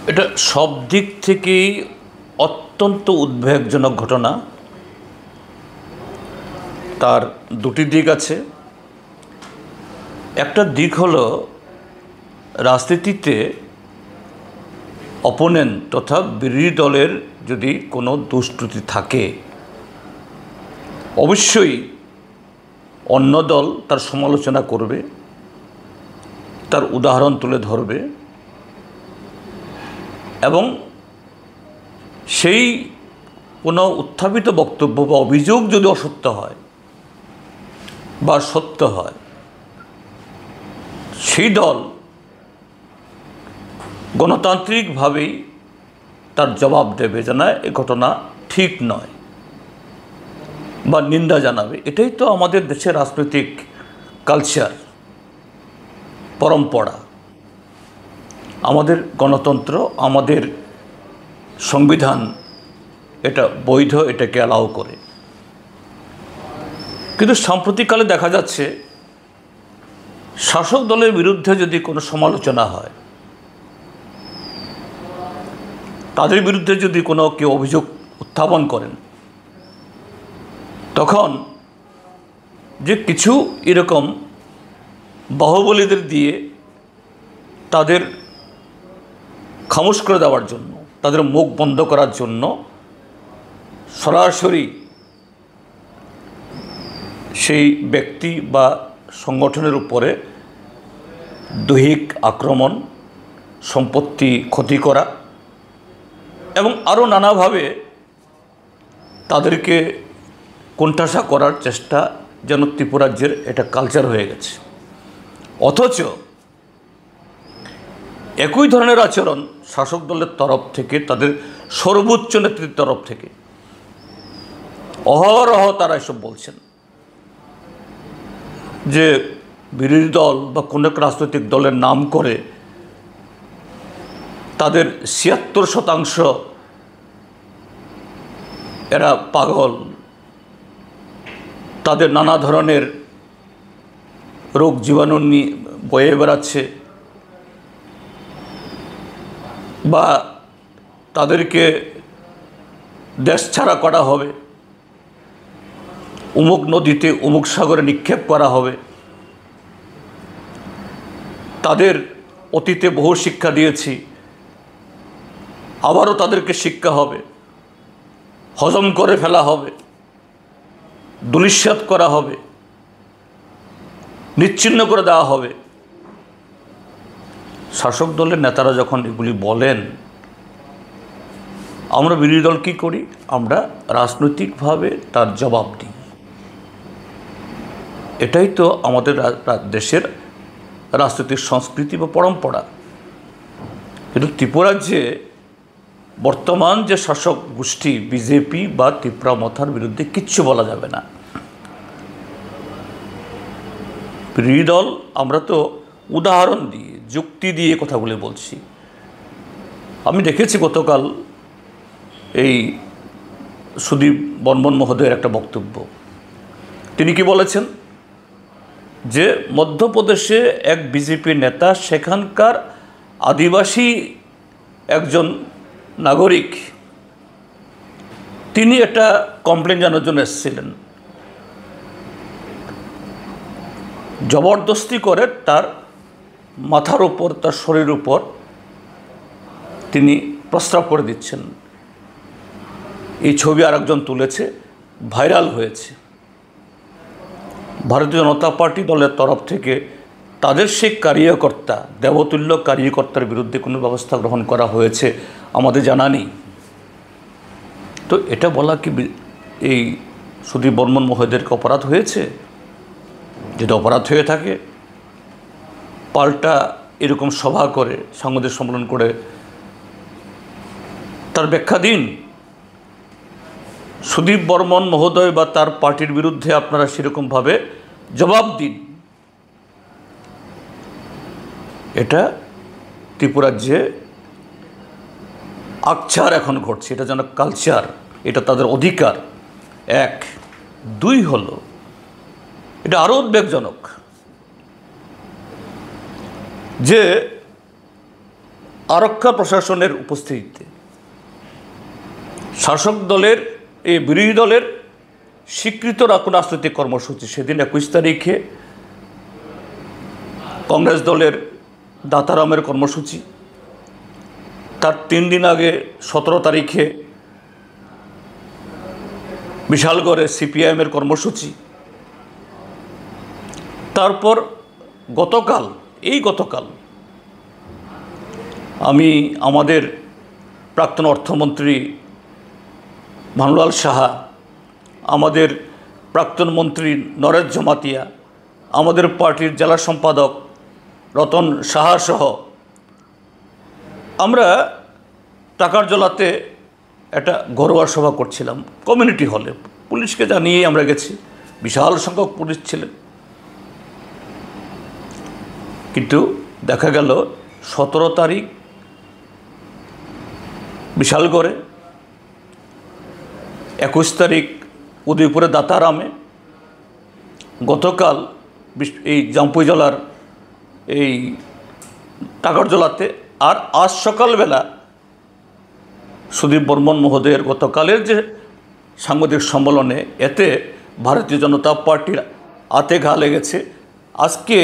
এটা সব দিক থেকেই অত্যন্ত উদ্বেগজনক ঘটনা। তার দুটি দিক আছে। একটা দিক হলো রাজনীতিতে অপোনেন্ট তথা বিরোধী দলের যদি কোনো দুষ্কৃতি থাকে, অবশ্যই অন্য দল তার সমালোচনা করবে, তার উদাহরণ তুলে ধরবে এবং সেই কোনো উত্থাপিত বক্তব্য বা অভিযোগ যদি অসত্য হয় বা সত্য হয়, সেই দল গণতান্ত্রিকভাবেই তার জবাব দেবে যে না, এ ঘটনা ঠিক নয় বা নিন্দা জানাবে। এটাই তো আমাদের দেশের রাজনৈতিক কালচার, পরম্পরা। আমাদের গণতন্ত্র, আমাদের সংবিধান এটা বৈধ, এটাকে অ্যালাউ করে। কিন্তু সাম্প্রতিককালে দেখা যাচ্ছে শাসক দলের বিরুদ্ধে যদি কোনো সমালোচনা হয়, তাদের বিরুদ্ধে যদি কোনো কেউ অভিযোগ উত্থাপন করেন, তখন যে কিছু এরকম বাহুবলীদের দিয়ে তাদের খামোশ করে দেওয়ার জন্য, তাদের মুখ বন্ধ করার জন্য সরাসরি সেই ব্যক্তি বা সংগঠনের উপরে দৈহিক আক্রমণ, সম্পত্তি ক্ষতি করা এবং আরও নানাভাবে তাদেরকে কোণঠাসা করার চেষ্টা যেন ত্রিপুরাজ্যের এটা কালচার হয়ে গেছে। অথচ একই ধরনের আচরণ শাসক দলের তরফ থেকে, তাদের সর্বোচ্চ নেতৃত্বের তরফ থেকে অহরহ তারা এসব বলছেন যে বিরোধী দল বা কোনো এক রাজনৈতিক দলের নাম করে তাদের ৭৬% এরা পাগল, তাদের নানা ধরনের রোগ জীবাণু নিয়ে বয়ে বেড়াচ্ছে, বা তাদেরকে দেশ ছাড়া করা হবে, অমুক নদীতে অমুক সাগরে নিক্ষেপ করা হবে, তাদের অতীতে বহু শিক্ষা দিয়েছি, আবারও তাদেরকে শিক্ষা হবে, হজম করে ফেলা হবে, ধূলিসাৎ করা হবে, নিচ্ছিন্ন করে দেওয়া হবে। শাসক দলের নেতারা যখন এগুলি বলেন, আমরা বিরোধী দল কী করি? আমরা রাজনৈতিকভাবে তার জবাব দিই। এটাই তো আমাদের দেশের রাজনৈতিক সংস্কৃতি বা পরম্পরা। কিন্তু ত্রিপুরাজ্যে বর্তমান যে শাসক গোষ্ঠী বিজেপি বা ত্রিপুরা মথার বিরুদ্ধে কিচ্ছু বলা যাবে না। বিরোধী দল আমরা তো উদাহরণ দিয়ে, যুক্তি দিয়ে কথাগুলি বলছি। আমি দেখেছি গতকাল এই সুদীপ বর্মন মহোদয়ের একটা বক্তব্য। তিনি কি বলেছেন যে মধ্যপ্রদেশে এক বিজেপি নেতা, সেখানকার আদিবাসী একজন নাগরিক, তিনি একটা কমপ্লেন জানার জন্য এসেছিলেন। জবরদস্তি করে তার মাথার উপর, তার শরীরের উপর তিনি প্রস্রাব করে দিচ্ছেন। এই ছবি আরেকজন তুলেছে, ভাইরাল হয়েছে। ভারতীয় জনতা পার্টি দলের তরফ থেকে তাদের সেই কার্যকর্তা, দেবতুল্য কার্যকর্তার বিরুদ্ধে কোনো ব্যবস্থা গ্রহণ করা হয়েছে আমাদের জানা নেই। তো এটা বলা কি এই সুদীপ বর্মন মহোদয়কে অপরাধ হয়েছে? যদি অপরাধ হয়ে থাকে, পাল্টা এরকম সভা করে, সাংবাদিক সম্মেলন করে তার ব্যাখ্যা দিন। সুদীপ বর্মন মহোদয় বা তার পার্টির বিরুদ্ধে আপনারা সেরকমভাবে জবাব দিন। এটা ত্রিপুরাজ্যে আকছার এখন ঘটছে, এটা যেন কালচার, এটা তাদের অধিকার। এক। দুই হলো, এটা আরও উদ্বেগজনক যে আরক্ষা প্রশাসনের উপস্থিতিতে শাসক দলের এই বিরোধী দলের স্বীকৃত রাজনৈতিক কর্মসূচি সেদিন 21 তারিখে কংগ্রেস দলের দাতারামের কর্মসূচি, তার 3 দিন আগে 17 তারিখে বিশালগড়ে সিপিআইএমের কর্মসূচি, তারপর গতকাল আমি আমাদের প্রাক্তন অর্থমন্ত্রী ভানুলাল সাহা, আমাদের প্রাক্তন মন্ত্রী নরেশ জমাতিয়া, আমাদের পার্টির জেলা সম্পাদক রতন সাহা সহ আমরা টাকারজলাতে একটা ঘরোয়া সভা করছিলাম কমিউনিটি হলে। পুলিশকে জানিয়েই আমরা গেছি, বিশাল সংখ্যক পুলিশ ছিলেন। কিন্তু দেখা গেল 17 তারিখ বিশালগড়ে, 21 তারিখ উদয়পুরে দাতারামে, গতকাল এই জাম্পুই জেলার এই টাকারজলাতে, আর আজ সকালবেলা সুদীপ বর্মন মহোদয়ের গতকালের যে সাংবাদিক সম্মেলনে, এতে ভারতীয় জনতা পার্টির হাতে ঘা লেগেছে। আজকে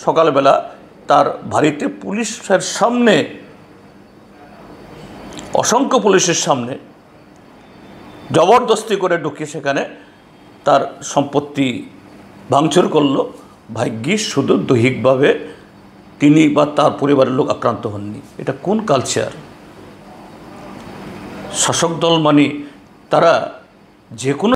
সকালবেলা তার বাড়িতে পুলিশের সামনে, অসংখ্য পুলিশের সামনে জবরদস্তি করে ঢুকে সেখানে তার সম্পত্তি ভাঙচুর করলো। ভাগ্যিস শুধু দৈহিকভাবে তিনি বা তার পরিবারের লোক আক্রান্ত হননি। এটা কোন কালচার? শাসক দল মানে তারা যে কোনো